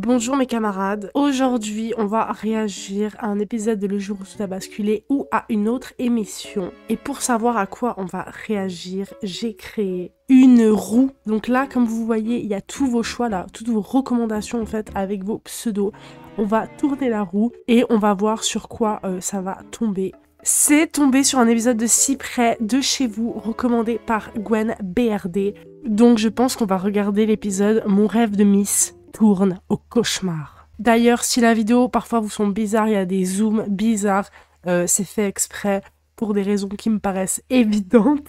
Bonjour mes camarades, aujourd'hui on va réagir à un épisode de Le jour où tout a basculé ou à une autre émission. Et pour savoir à quoi on va réagir, j'ai créé une roue. Donc là, comme vous voyez, il y a tous vos choix là, toutes vos recommandations en fait avec vos pseudos. On va tourner la roue et on va voir sur quoi ça va tomber. C'est tombé sur un épisode de Si près de chez vous, recommandé par Gwen BRD. Donc je pense qu'on va regarder l'épisode Mon rêve de Miss tourne au cauchemar. D'ailleurs, si la vidéo parfois vous semble bizarre, il y a des zooms bizarres, c'est fait exprès pour des raisons qui me paraissent évidentes.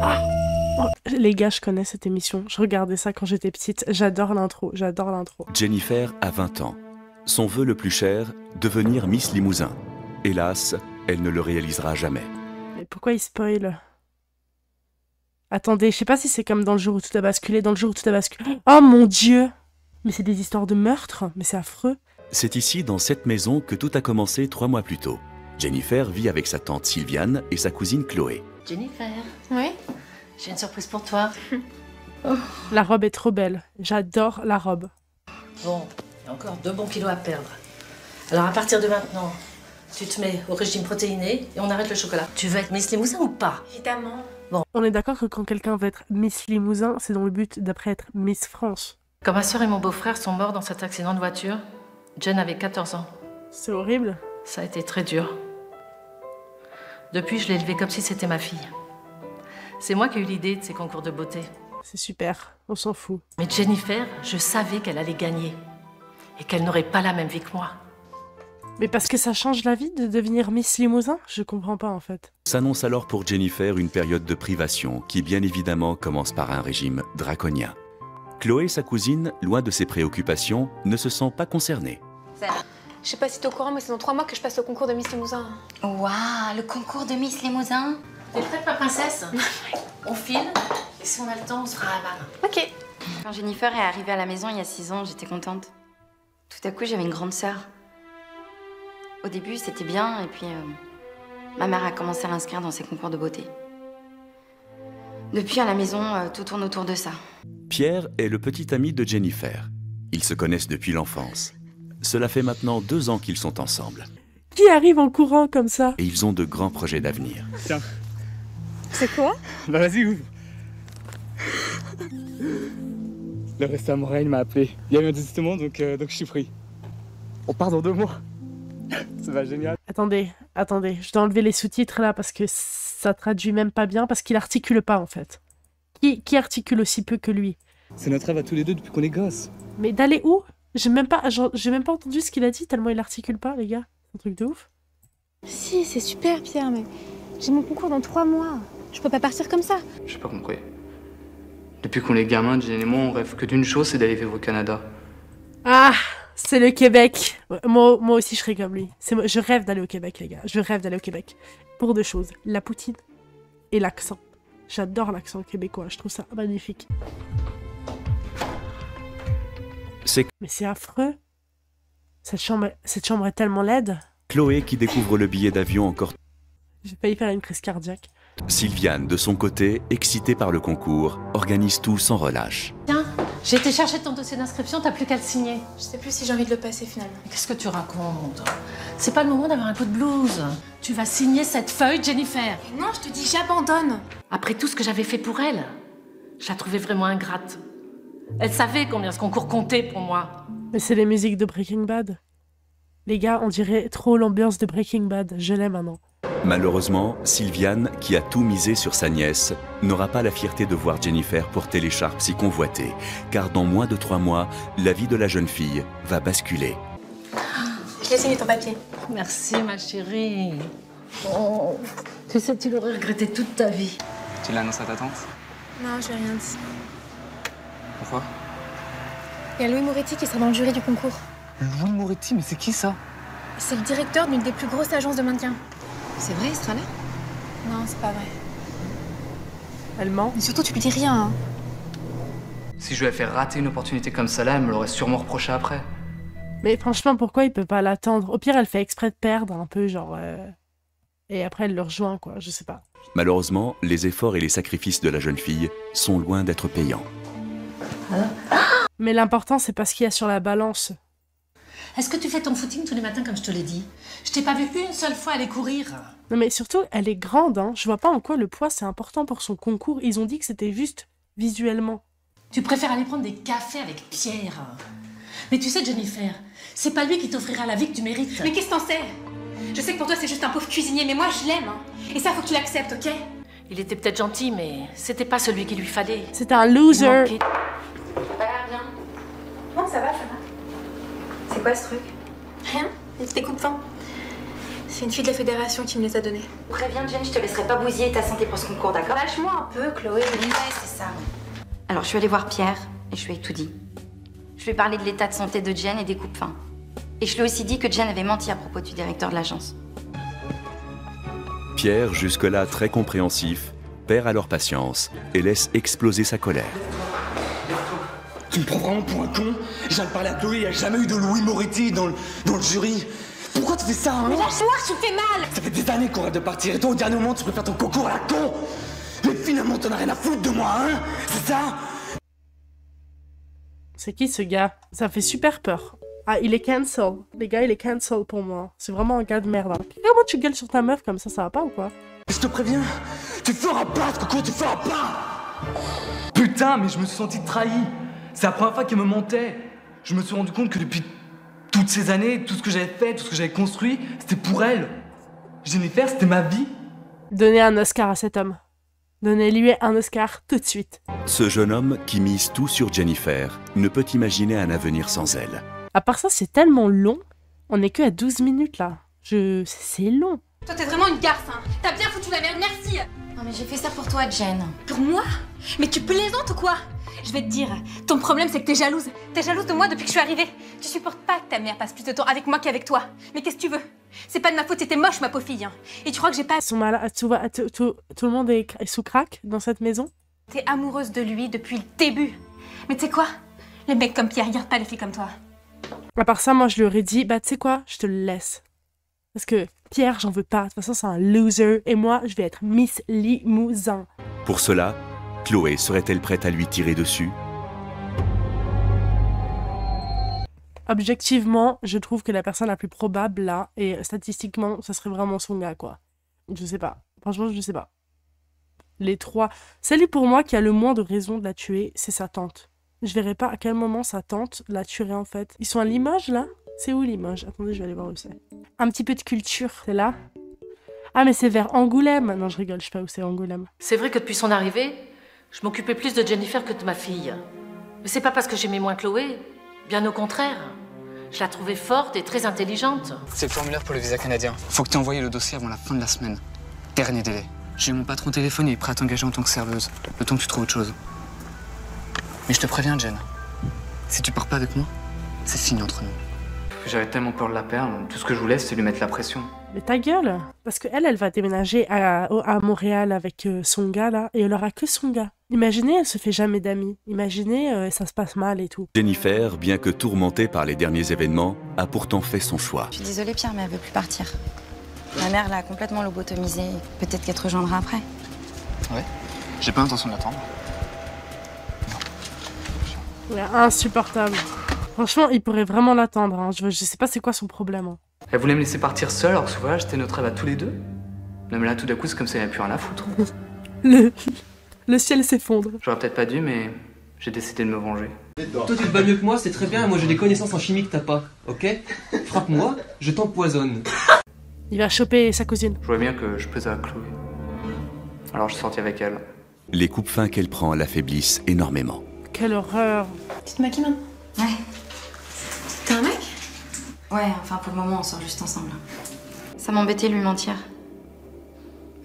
Ah oh, les gars, je connais cette émission, je regardais ça quand j'étais petite, j'adore l'intro, j'adore l'intro. Jennifer a 20 ans. Son vœu le plus cher, devenir Miss Limousin. Hélas, elle ne le réalisera jamais. Mais pourquoi il spoil ? Attendez, je sais pas si c'est comme dans Le jour où tout a basculé, dans Le jour où tout a basculé. Oh mon dieu! Mais c'est des histoires de meurtre, mais c'est affreux. C'est ici, dans cette maison, que tout a commencé 3 mois plus tôt. Jennifer vit avec sa tante Sylviane et sa cousine Chloé. Jennifer, Oui. j'ai une surprise pour toi. La robe est trop belle, j'adore la robe. Bon, il y a encore 2 bons kilos à perdre. Alors à partir de maintenant, tu te mets au régime protéiné et on arrête le chocolat. Tu veux être Miss Limousin ou pas? Évidemment. On est d'accord que quand quelqu'un veut être Miss Limousin, c'est dans le but d'après être Miss France. Quand ma soeur et mon beau-frère sont morts dans cet accident de voiture, Jen avait 14 ans. C'est horrible. Ça a été très dur. Depuis, je l'ai élevée comme si c'était ma fille. C'est moi qui ai eu l'idée de ces concours de beauté. C'est super, on s'en fout. Mais Jennifer, je savais qu'elle allait gagner. Et qu'elle n'aurait pas la même vie que moi. Mais parce que ça change la vie de devenir Miss Limousin? Je comprends pas en fait. S'annonce alors pour Jennifer une période de privation qui bien évidemment commence par un régime draconien. Chloé, sa cousine, loin de ses préoccupations, ne se sent pas concernée. Je sais pas si t'es au courant, mais c'est dans 3 mois que je passe au concours de Miss Limousin. Waouh, le concours de Miss Limousin. T'es prête, ma princesse? On file, et si on a le temps, on se fera un bain. Ok. Quand Jennifer est arrivée à la maison il y a 6 ans, j'étais contente. Tout à coup, j'avais une grande sœur. Au début, c'était bien, et puis ma mère a commencé à l'inscrire dans ses concours de beauté. Depuis, à la maison, tout tourne autour de ça. Pierre est le petit ami de Jennifer. Ils se connaissent depuis l'enfance. Cela fait maintenant 2 ans qu'ils sont ensemble. Qui arrive en courant comme ça? Et ils ont de grands projets d'avenir. Tiens. C'est quoi? Bah vas-y, ouvre. Le restaurant Montréal m'a appelé. Il y a eu un désistement, donc je suis pris. On part dans 2 mois. Ça va génial. Attendez, je dois enlever les sous-titres là parce que ça traduit même pas bien, parce qu'il articule pas en fait. Qui articule aussi peu que lui? C'est notre rêve à tous les deux depuis qu'on est gosses. Mais d'aller où? J'ai même pas entendu ce qu'il a dit tellement il articule pas, les gars. C'est un truc de ouf. Si, c'est super, Pierre, mais j'ai mon concours dans 3 mois. Je peux pas partir comme ça. J'ai pas compris. Depuis qu'on est gamins, Jen et moi, on rêve que d'une chose, c'est d'aller vivre au Canada. Ah, c'est le Québec. Moi aussi, je serais comme lui. Je rêve d'aller au Québec, les gars. Je rêve d'aller au Québec. Pour 2 choses. La poutine et l'accent. J'adore l'accent québécois. Je trouve ça magnifique. Mais c'est affreux. Cette chambre est tellement laide. Chloé qui découvre le billet d'avion encore. J'ai failli faire une crise cardiaque. Sylviane, de son côté, excitée par le concours, organise tout sans relâche. Tiens, j'ai été chercher ton dossier d'inscription, t'as plus qu'à le signer. Je sais plus si j'ai envie de le passer finalement. Mais qu'est-ce que tu racontes? C'est pas le moment d'avoir un coup de blues. Tu vas signer cette feuille, Jennifer. Mais non, je te dis, j'abandonne. Après tout ce que j'avais fait pour elle, je la trouvais vraiment ingrate. Elle savait combien ce concours comptait pour moi. Mais c'est les musiques de Breaking Bad. Les gars, on dirait trop l'ambiance de Breaking Bad. Je l'aime maintenant. Malheureusement, Sylviane, qui a tout misé sur sa nièce, n'aura pas la fierté de voir Jennifer porter l'écharpe si convoitée, car dans moins de 3 mois, la vie de la jeune fille va basculer. Je l'ai signé ton papier. Merci, ma chérie. Oh, tu sais, tu l'aurais regretté toute ta vie. Tu l'annonces à ta tante? Non, je lui ai rien dit. Pourquoi? Il y a Louis Moretti qui sera dans le jury du concours. Louis Moretti, mais c'est qui ça? C'est le directeur d'une des plus grosses agences de maintien. C'est vrai, ce là. Non, c'est pas vrai. Elle ment. Mais surtout, tu lui dis rien. Hein. Si je lui avais fait rater une opportunité comme ça là, elle me l'aurait sûrement reproché après. Mais franchement, pourquoi il peut pas l'attendre? Au pire, elle fait exprès de perdre un peu, genre... Et après, elle le rejoint, quoi. Je sais pas. Malheureusement, les efforts et les sacrifices de la jeune fille sont loin d'être payants. Mais l'important, c'est pas ce qu'il y a sur la balance. Est-ce que tu fais ton footing tous les matins comme je te l'ai dit? Je t'ai pas vu une seule fois aller courir. Non mais surtout, elle est grande, hein. Je vois pas en quoi le poids c'est important pour son concours. Ils ont dit que c'était juste visuellement. Tu préfères aller prendre des cafés avec Pierre. Mais tu sais, Jennifer, c'est pas lui qui t'offrira la vie que tu mérites. Mais qu'est-ce que t'en sais? Je sais que pour toi c'est juste un pauvre cuisinier, mais moi je l'aime. Hein. Et ça, faut que tu l'acceptes, ok? Il était peut-être gentil, mais c'était pas celui qu'il lui fallait. C'était un loser. Ça va bien? Non, ça va. C'est quoi ce truc? Rien, des coupe-fins. C'est une fille de la fédération qui me les a donnés. Préviens Jen, je te laisserai pas bousiller ta santé pour ce concours, d'accord? Lâche-moi un peu, Chloé. Ouais, c'est ça. Alors, je suis allée voir Pierre et je lui ai tout dit. Je lui ai parlé de l'état de santé de Jen et des coupes-fins. Et je lui ai aussi dit que Jen avait menti à propos du directeur de l'agence. Pierre, jusque-là très compréhensif, perd alors patience et laisse exploser sa colère. Tu me prends vraiment pour un con? Je viens de parler à Chloé, il n'y a jamais eu de Louis Moretti dans le jury. Pourquoi tu fais ça, hein? Mais lâche-moi, tu me fais mal! Ça fait des années qu'on rêve de partir et toi, au dernier moment, tu peux faire ton concours à la con! Mais finalement, t'en as rien à foutre de moi, hein? C'est ça? C'est qui ce gars? Ça fait super peur. Ah, il est cancel. Les gars, il est cancel pour moi. C'est vraiment un gars de merde. Hein. Comment tu gueules sur ta meuf comme ça va pas ou quoi? Je te préviens, tu feras pas ce concours, tu feras pas! Putain, mais je me suis senti trahi! C'est la première fois qu'elle me mentait! Je me suis rendu compte que depuis toutes ces années, tout ce que j'avais fait, tout ce que j'avais construit, c'était pour elle! Jennifer, c'était ma vie! Donnez un Oscar à cet homme. Donnez-lui un Oscar tout de suite. Ce jeune homme qui mise tout sur Jennifer ne peut imaginer un avenir sans elle. À part ça, c'est tellement long. On est que à 12 minutes là. C'est long. Toi, t'es vraiment une garce, hein. T'as bien foutu la merde, merci! Non, mais j'ai fait ça pour toi, Jen. Pour moi? Mais tu plaisantes ou quoi? Je vais te dire, ton problème c'est que t'es jalouse. T'es jalouse de moi depuis que je suis arrivée. Tu supportes pas que ta mère passe plus de temps avec moi qu'avec toi. Mais qu'est-ce que tu veux? C'est pas de ma faute, t'étais moche, ma pauvre fille. Hein. Et tu crois que j'ai pas... Ils sont malades. Tout le monde est sous crack dans cette maison. T'es amoureuse de lui depuis le début. Mais tu sais quoi? Les mecs comme Pierre regardent pas les filles comme toi. À part ça, moi je lui aurais dit, bah tu sais quoi, je te le laisse. Parce que Pierre, j'en veux pas. De toute façon, c'est un loser. Et moi, je vais être Miss Limousin. Pour cela, Chloé serait-elle prête à lui tirer dessus? Objectivement, je trouve que la personne la plus probable là, et statistiquement, ça serait vraiment son gars, quoi. Je sais pas. Franchement, je sais pas. Les trois. Celle pour moi qui a le moins de raison de la tuer, c'est sa tante. Je verrai pas à quel moment sa tante la tuerait en fait. Ils sont à Limoges là? C'est où Limoges? Attendez, je vais aller voir où c'est. Un petit peu de culture, c'est là? Ah mais c'est vers Angoulême. Non, je rigole, je sais pas où c'est Angoulême. C'est vrai que depuis son arrivée, je m'occupais plus de Jennifer que de ma fille. Mais c'est pas parce que j'aimais moins Chloé. Bien au contraire. Je la trouvais forte et très intelligente. C'est le formulaire pour le visa canadien. Faut que tu envoies le dossier avant la fin de la semaine. Dernier délai. J'ai eu mon patron au téléphone et il est prêt à t'engager en tant que serveuse. Le temps que tu trouves autre chose. Mais je te préviens, Jen. Si tu pars pas avec moi, c'est fini entre nous. J'avais tellement peur de la perdre. Tout ce que je voulais, c'était lui mettre la pression. Mais ta gueule! Parce qu'elle va déménager à Montréal avec son gars là, et elle aura que son gars. Imaginez, elle se fait jamais d'amis. Imaginez, ça se passe mal et tout. Jennifer, bien que tourmentée par les derniers événements, a pourtant fait son choix. Je suis désolée, Pierre, mais elle veut plus partir. Ma mère l'a complètement lobotomisée. Peut-être qu'elle te rejoindra après. Ouais. J'ai pas l'intention d'attendre. Il est insupportable. Franchement, il pourrait vraiment l'attendre. Hein. Je sais pas c'est quoi son problème. Hein. Elle voulait me laisser partir seule alors que ce voyage, c'était notre rêve à tous les deux. Non mais là, tout d'un coup, c'est comme si elle n'avait plus rien à foutre. Le ciel s'effondre. J'aurais peut-être pas dû, mais j'ai décidé de me venger. Toi tu te bats mieux que moi, c'est très bien, moi j'ai des connaissances en chimie que t'as pas, ok? Frappe-moi, je t'empoisonne. Il va choper sa cousine. Je vois bien que je plaisais à Chloé. Alors je suis sorti avec elle. Les coupes-fins qu'elle prend l'affaiblissent énormément. Quelle horreur. Tu te maquilles maintenant? Ouais. T'es un mec? Ouais, enfin pour le moment, on sort juste ensemble. Ça m'embêtait de lui mentir.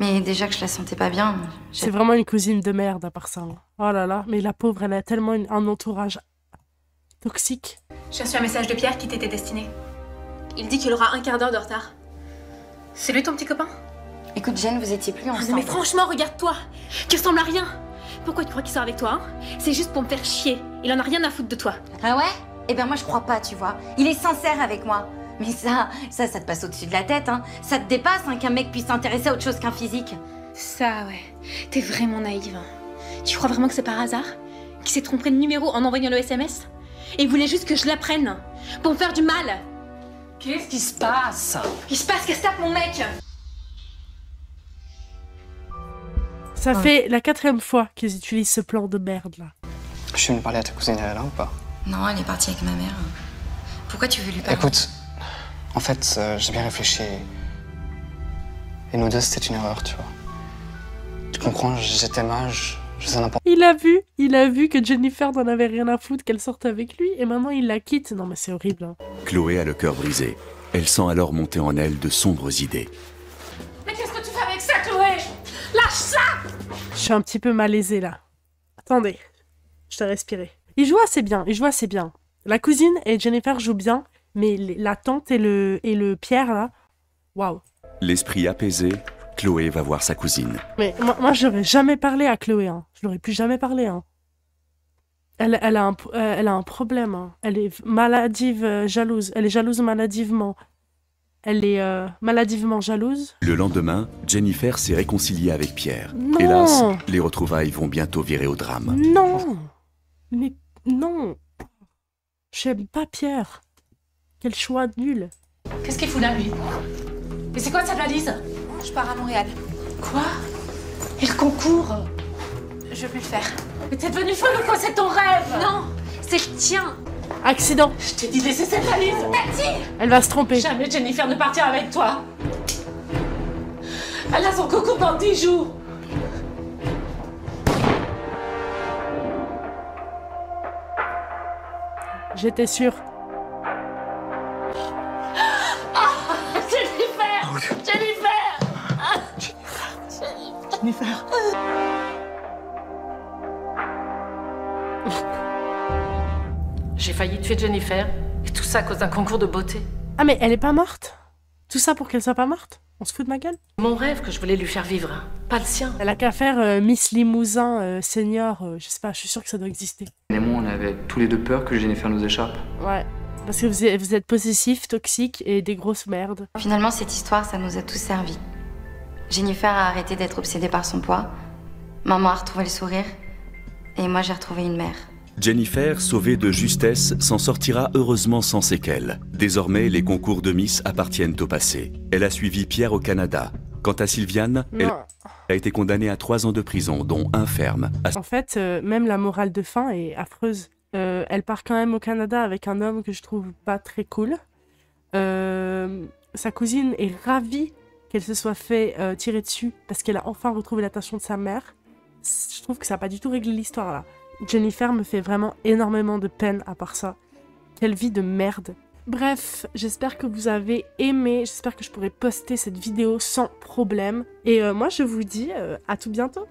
Mais déjà que je la sentais pas bien... C'est vraiment une cousine de merde à part ça. Hein. Oh là là, mais la pauvre, elle a tellement un entourage toxique. J'ai reçu un message de Pierre qui t'était destiné. Il dit qu'il aura un quart d'heure de retard. C'est lui ton petit copain? Écoute, Jen, vous étiez plus ensemble. Non mais franchement, regarde-toi! Tu ressembles à rien! Pourquoi tu crois qu'il sort avec toi, hein? C'est juste pour me faire chier. Il en a rien à foutre de toi. Ah ouais? Eh ben moi je crois pas, tu vois. Il est sincère avec moi. Mais ça te passe au-dessus de la tête, hein. Ça te dépasse, hein, qu'un mec puisse s'intéresser à autre chose qu'un physique. Ça, ouais. T'es vraiment naïve. Hein. Tu crois vraiment que c'est par hasard? Qu'il s'est trompé de numéro en envoyant le SMS? Et il voulait juste que je l'apprenne. Pour me faire du mal. Qu'est-ce qui se passe? Il se passe qu'elle se tape mon mec. Ça fait la 4e fois qu'ils utilisent ce plan de merde là. Je suis venu parler à ta cousine, elle est là ou pas? Non, elle est partie avec ma mère. Pourquoi tu veux lui parler? Écoute, en fait, j'ai bien réfléchi. Et nous deux, c'était une erreur, tu vois. Tu comprends, j'étais mal, je faisais n'importe Il a vu que Jennifer n'en avait rien à foutre qu'elle sorte avec lui et maintenant il la quitte. Non mais c'est horrible. Hein. Chloé a le cœur brisé. Elle sent alors monter en elle de sombres idées. Mais qu'est-ce que tu fais avec ça, Chloé? Lâche ça! Je suis un petit peu malaisée là. Attendez, je t'ai respiré. Il joue assez bien. La cousine et Jennifer jouent bien, mais la tante et le Pierre là, waouh. L'esprit apaisé, Chloé va voir sa cousine. Mais moi je n'aurais jamais parlé à Chloé, hein. Je n'aurais plus jamais parlé. Hein. Elle a un problème. Hein. Elle est maladive, jalouse. Elle est jalouse maladivement. Elle est maladivement jalouse. Le lendemain, Jennifer s'est réconciliée avec Pierre. Non. Hélas, les retrouvailles vont bientôt virer au drame. Non. Mais non. J'aime pas Pierre. Quel choix nul. Qu'est-ce qu'il fout là, lui? Mais c'est quoi cette valise? Je pars à Montréal. Quoi? Et le concours? Je veux plus le faire. Mais t'es devenue folle ou quoi? C'est ton rêve? Non, c'est le tien. Accident. Je t'ai dit de laisser cette valise. Elle va se tromper. Jamais Jennifer ne partira avec toi. Elle a son concours dans 10 jours. J'étais sûre. Jennifer! Jennifer! J'ai failli tuer Jennifer, et tout ça à cause d'un concours de beauté. Ah mais elle est pas morte? Tout ça pour qu'elle soit pas morte? On se fout de ma gueule? Mon rêve que je voulais lui faire vivre, hein, pas le sien. Elle a qu'à faire Miss Limousin senior, je sais pas, je suis sûre que ça doit exister. Et moi, on avait tous les deux peur que Jennifer nous échappe. Ouais, parce que vous êtes possessifs, toxiques et des grosses merdes. Finalement, cette histoire, ça nous a tous servi. Jennifer a arrêté d'être obsédée par son poids. Maman a retrouvé le sourire. Et moi, j'ai retrouvé une mère. Jennifer, sauvée de justesse, s'en sortira heureusement sans séquelles. Désormais, les concours de Miss appartiennent au passé. Elle a suivi Pierre au Canada. Quant à Sylviane, elle a été condamnée à 3 ans de prison, dont 1 ferme. En fait, même la morale de fin est affreuse. Elle part quand même au Canada avec un homme que je trouve pas très cool. Sa cousine est ravie qu'elle se soit fait tirer dessus parce qu'elle a enfin retrouvé l'attention de sa mère. Je trouve que ça n'a pas du tout réglé l'histoire là. Jennifer me fait vraiment énormément de peine à part ça. Quelle vie de merde. Bref, j'espère que vous avez aimé, j'espère que je pourrai poster cette vidéo sans problème. Et moi je vous dis à tout bientôt.